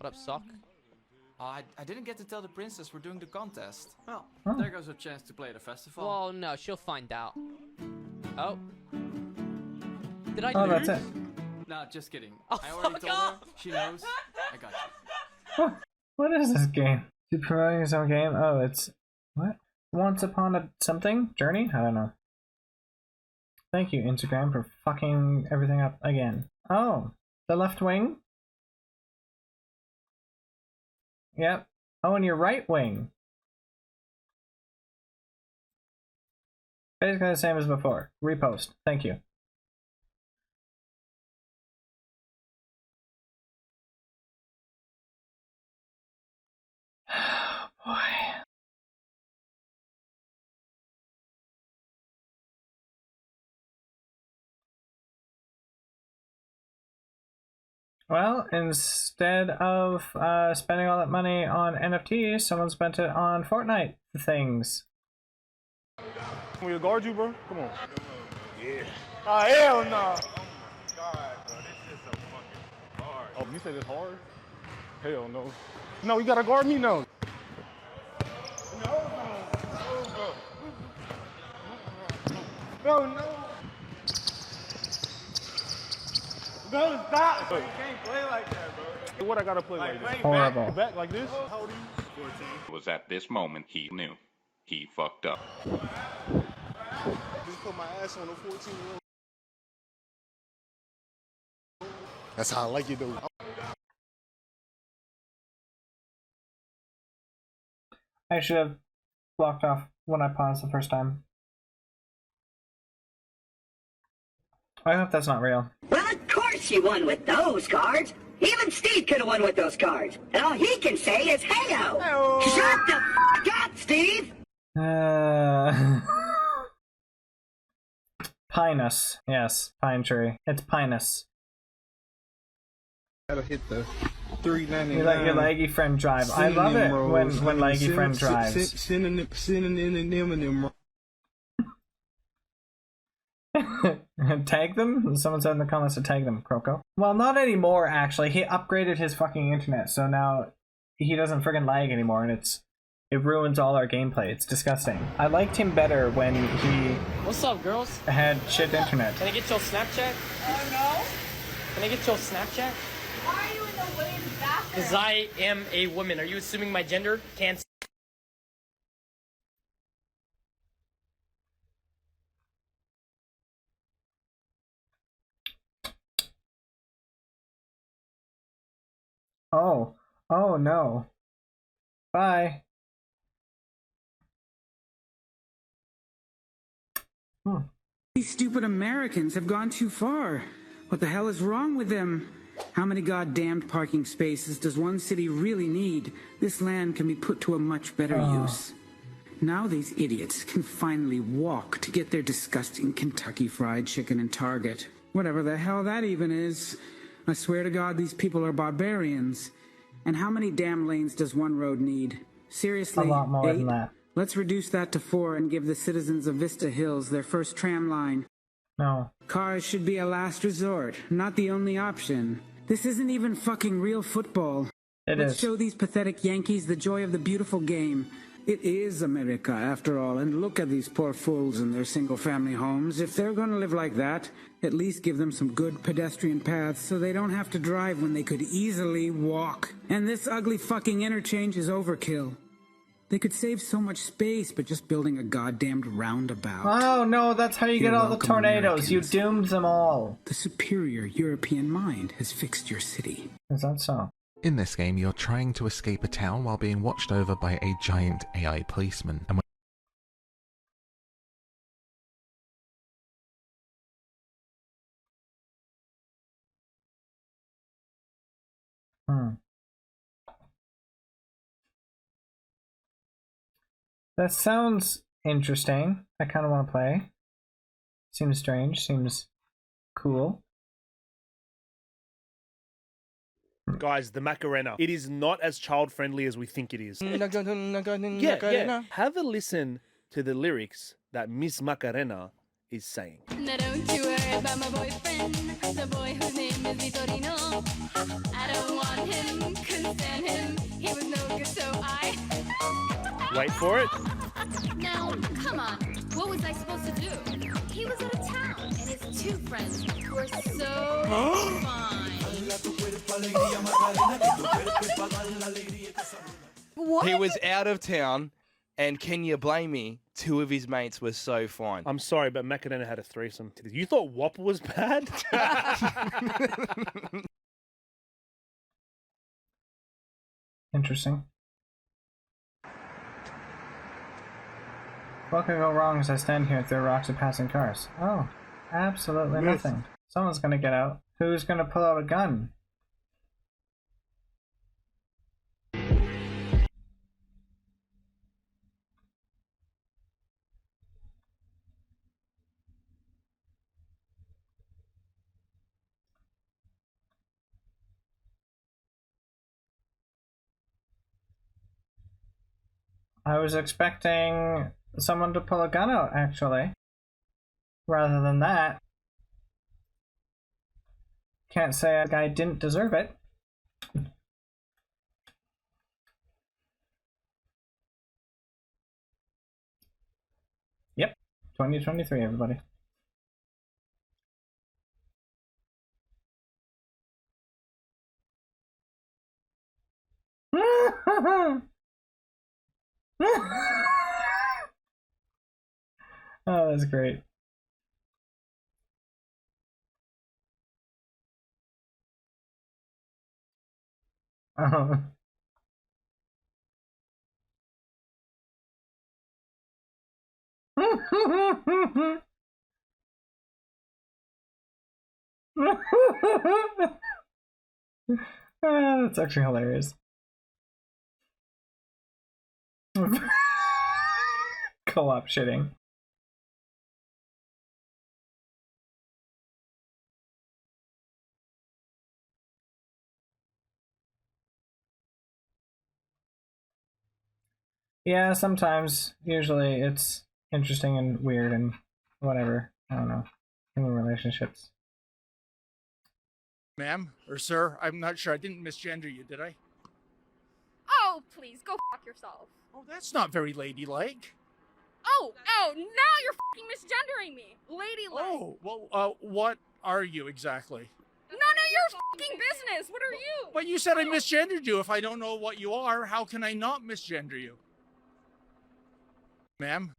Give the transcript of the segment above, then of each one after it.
What up, Sock? I didn't get to tell the princess we're doing the contest. Well, there goes a chance to play at a festival. Well, no, she'll find out. Oh. Did I Oh, lose? that's it. Nah, just kidding. Oh, I already fuck told off. her. She knows. I got you. What is this game? You promoting his own game? Oh, it's what? Once upon a something journey? I don't know. Thank you, Instagram, for fucking everything up again. Oh, the left wing? Yep. Oh, and your right wing. Basically the same as before. Repost. Thank you. Boy. Well, instead of spending all that money on NFTs, someone spent it on Fortnite things. Can we guard you, bro? Come on. Yeah. Oh, hell no. Nah. Oh my God, bro. This is so fucking hard. Oh, you said it's hard? Hell no. No, you gotta guard me now. No, no. No, stop. You can't play like that, bro. What I gotta play like this? Horrible. Back like this? How old are you? 14. It was at this moment he knew. He fucked up. Just put my ass on a 14-year-old. That's how I like it, though. I should have blocked off when I paused the first time. I hope that's not real. Well, of course you won with those cards. Even Steve could have won with those cards. And all he can say is, hey-o. Hey-o. Shut the f*** up, Steve. Pinus. Yes, pine tree. It's pinus. Gotta hit the 399. You let your laggy friend drive. I love it when laggy friend drives. Synonym. Tag them? Someone said in the comments to tag them, Croco. Well, not anymore, actually. He upgraded his fucking internet, so now he doesn't friggin' lag anymore, and it ruins all our gameplay. It's disgusting. I liked him better when he... What's up, girls? ...had shit internet. Can I get your Snapchat? Oh, no? Can I get your Snapchat? Why are you in the women's bathroom? Because I am a woman. Are you assuming my gender? Can't. Oh. Oh, no. Bye. These stupid Americans have gone too far. What the hell is wrong with them? How many goddamned parking spaces does one city really need? This land can be put to a much better use. Now these idiots can finally walk to get their disgusting Kentucky Fried Chicken in Target. Whatever the hell that even is. I swear to God, these people are barbarians. And how many damn lanes does one road need? Seriously, A lot more 8? than that. Let's reduce that to 4 and give the citizens of Vista Hills their first tram line. No. Cars should be a last resort, not the only option. This isn't even fucking real football. Let's show these pathetic Yankees the joy of the beautiful game. It is America, after all, and look at these poor fools in their single-family homes. If they're gonna live like that, at least give them some good pedestrian paths so they don't have to drive when they could easily walk. And this ugly fucking interchange is overkill. They could save so much space by just building a goddamned roundabout. Oh no, that's how you get all the welcome, tornadoes. You Americans. doomed them all. The superior European mind has fixed your city. Is that so? In this game, you're trying to escape a town while being watched over by a giant AI policeman. And That sounds interesting. I kind of want to play. Seems strange. Seems cool. Guys, the Macarena. It is not as child-friendly as we think it is. Yeah. Have a listen to the lyrics that Miss Macarena is saying. Now don't you worry about my boyfriend, the boy whose name is Vitorino. I don't want him, 'cause Wait for it. Now, come on. What was I supposed to do? He was out of town, and his two friends were so fine. What? He was out of town, and can you blame me? Two of his mates were so fine. I'm sorry, but Macarena had a threesome. You thought Whopper was bad? Interesting. What could go wrong as I stand here and throw rocks at passing cars? Oh, absolutely nothing. Someone's gonna get out. Who's gonna pull out a gun? I was expecting someone to pull a gun out, actually. Rather than that. Can't say a guy didn't deserve it. Yep, 2023, everybody. Oh, that's great. That's actually hilarious. Co-op shitting. Yeah, sometimes. Usually it's interesting and weird and whatever. I don't know. Human relationships. Ma'am, or sir, I'm not sure. I didn't misgender you, did I? Oh, please, go fuck yourself. Oh, that's not very ladylike. Oh, now you're fucking misgendering me. Ladylike. Oh, well, what are you exactly? None of your fucking business. What are you? But you said I misgendered you. If I don't know what you are, how can I not misgender you? Ma'am?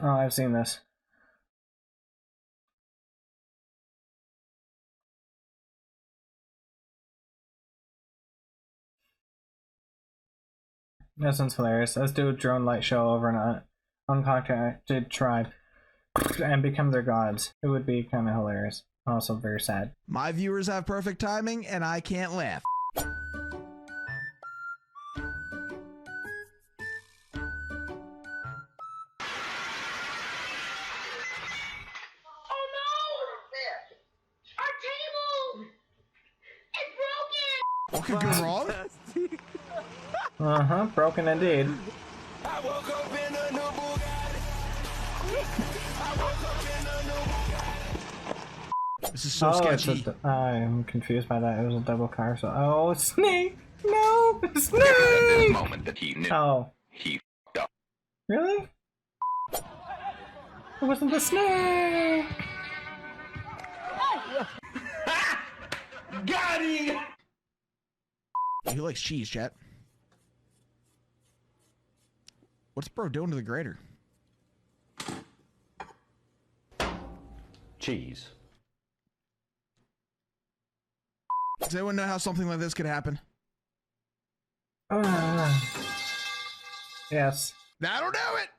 Oh, I've seen this. That sounds hilarious. Let's do a drone light show over an uncontacted tribe and become their gods. It would be kind of hilarious. Also very sad. My viewers have perfect timing, and I can't laugh. What could go wrong? Uh-huh, broken indeed. I woke up in a new Bugatti. This is so sketchy. I'm confused by that. It was a double car. So, oh, snake! No, snake! At this moment that he knew. Oh, He fucked up. really? It wasn't the snake. Got him! Who likes cheese, chat? What's bro doing to the grater? Cheese. Does anyone know how something like this could happen? Yes. I don't know it!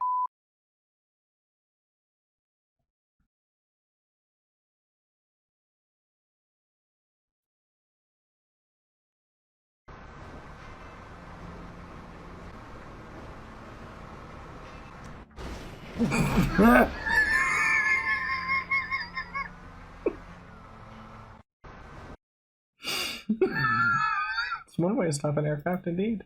It's one way to stop an aircraft, indeed.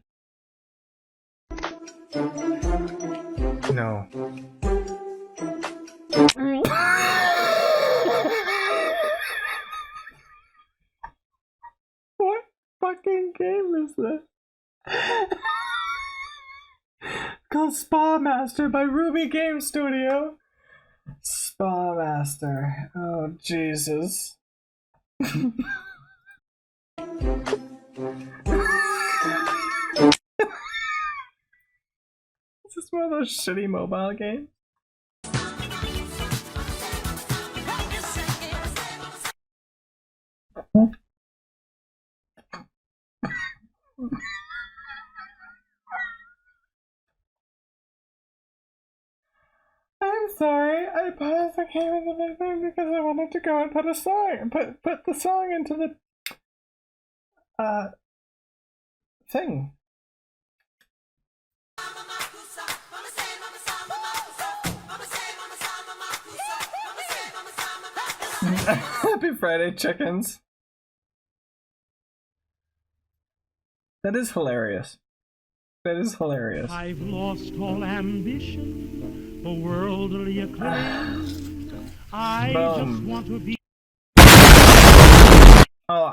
No. What fucking game is this? Called Spa Master by Ruby Game Studio. Spa Master. Oh, Jesus. Is this one of those shitty mobile games? I'm sorry, I paused the game in the thing because I wanted to go and put a song, put the song into the thing. Happy Friday, chickens. That is hilarious. That is hilarious. I've lost all ambition for worldly acclaim. I just want to be. Oh,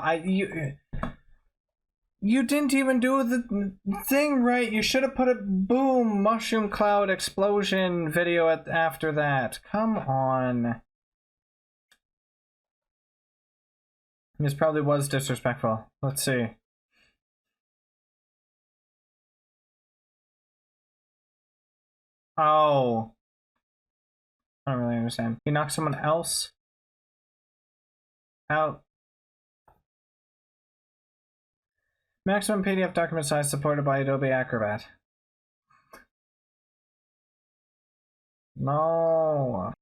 you didn't even do the thing right. You should have put a boom mushroom cloud explosion video after that. Come on. This probably was disrespectful. Let's see. Oh. I don't really understand. You knock someone else out. Maximum PDF document size supported by Adobe Acrobat. No.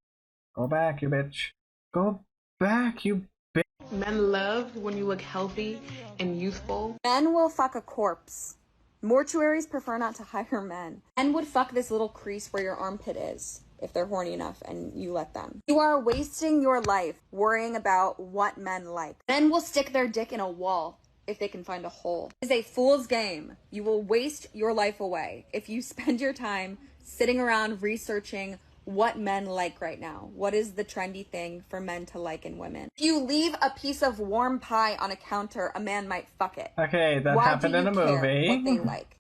Go back, you bitch. Go back, you bitch. Men love when you look healthy and youthful. Men will fuck a corpse. Mortuaries prefer not to hire men. Men would fuck this little crease where your armpit is, if they're horny enough and you let them. You are wasting your life worrying about what men like. Men will stick their dick in a wall if they can find a hole. It is a fool's game. You will waste your life away if you spend your time sitting around researching what men like right now. What is the trendy thing for men to like in women? If you leave a piece of warm pie on a counter, a man might fuck it. Okay, that happened in a movie. What they like?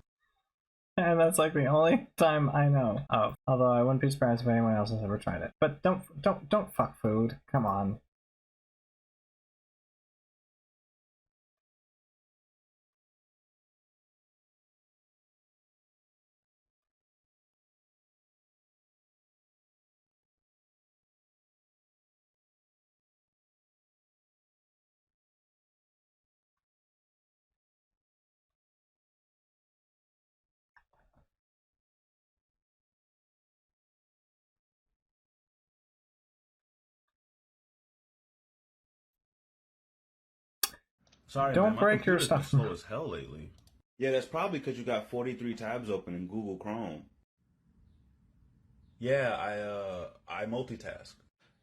And that's like the only time I know of. Although I wouldn't be surprised if anyone else has ever tried it. But don't fuck food. Come on. Sorry, Don't man, my break your computer's stuff. been slow as hell lately. Yeah, that's probably because you got 43 tabs open in Google Chrome. Yeah, I multitask.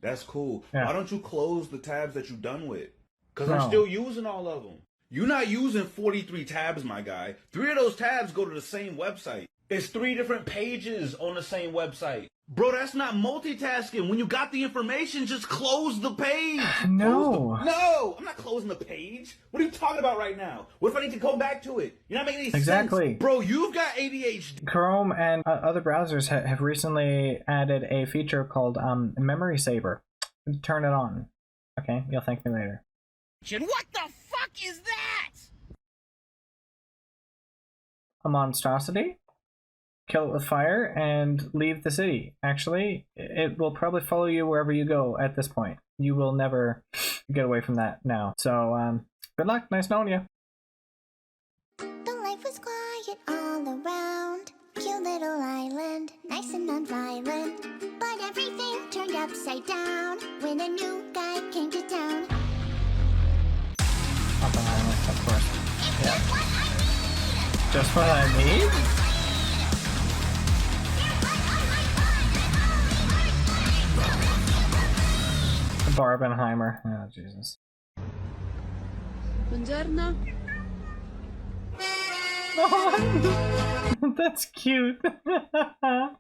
That's cool. Yeah. Why don't you close the tabs that you're done with? Because No. I'm still using all of them. You're not using 43 tabs, my guy. 3 of those tabs go to the same website. It's 3 different pages on the same website. Bro, that's not multitasking. When you got the information, just close the page. No. No, I'm not closing the page. What are you talking about right now? What if I need to go back to it? You're not making any Exactly. sense. Bro, you've got ADHD. Chrome and other browsers have recently added a feature called Memory Saver. Turn it on. Okay, you'll thank me later. What the fuck is that? A monstrosity? Kill it with fire and leave the city. Actually, it will probably follow you wherever you go at this point. You will never get away from that now. So, good luck. Nice knowing you. The life was quiet all around. Cute little island, nice and non-violent. But everything turned upside down when a new guy came to town. Oppenheimer, of course. Yeah. Just what I need? Barbenheimer. Oh, Jesus. Buongiorno. That's cute. Oh,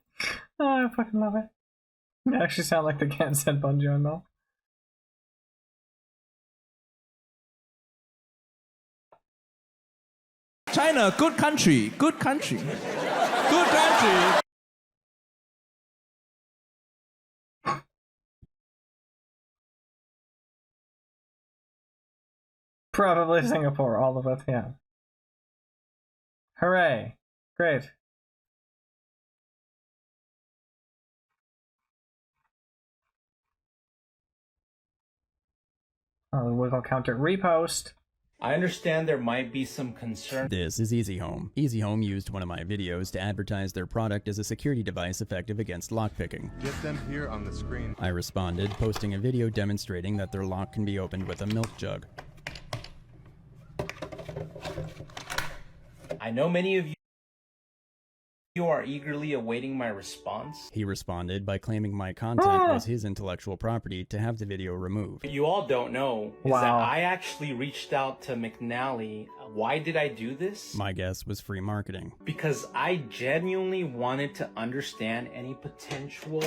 I fucking love it. You actually sound like the Ken said Bonjour, though. China, good country. Good country. Good country. Probably Singapore, all of it, yeah. Hooray. Great. Oh, the wiggle counter repost. I understand there might be some concern. This is Easy Home. Easy Home used one of my videos to advertise their product as a security device effective against lockpicking. Get them here on the screen. I responded, posting a video demonstrating that their lock can be opened with a milk jug. I know many of you are eagerly awaiting my response. He responded by claiming my content was his intellectual property to have the video removed. What you all don't know is that I actually reached out to McNally. Why did I do this? My guess was free marketing. Because I genuinely wanted to understand any potential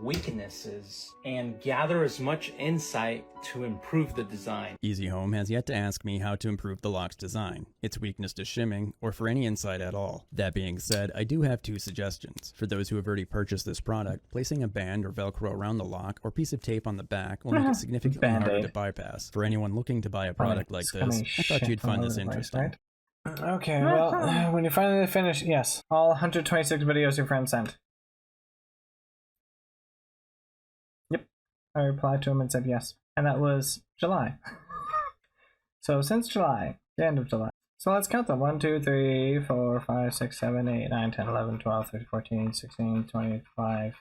weaknesses and gather as much insight to improve the design. Easy Home has yet to ask me how to improve the lock's design, its weakness to shimming, or for any insight at all. That being said, I do have 2 suggestions. For those who have already purchased this product, placing a band or Velcro around the lock or piece of tape on the back will make it significantly harder to bypass. For anyone looking to buy a product like this, I thought you'd find this interesting. Right? Okay, well, when you finally finish, yes, all 126 videos your friend sent. Yep, I replied to him and said yes, and that was July. So since July, the end of July. So let's count them. 1, 2, 3, 4, 5, 6, 7, 8, 9, 10, 11, 12, 13, 14, 16, 25,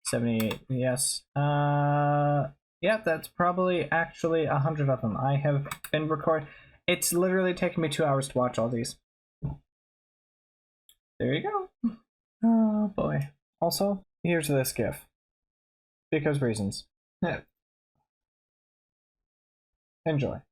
78. Yes. Yeah, that's probably actually 100 of them. I have been recording. It's literally taken me 2 hours to watch all these. There you go. Oh boy. Also, here's this GIF. Because reasons. Yeah. Enjoy.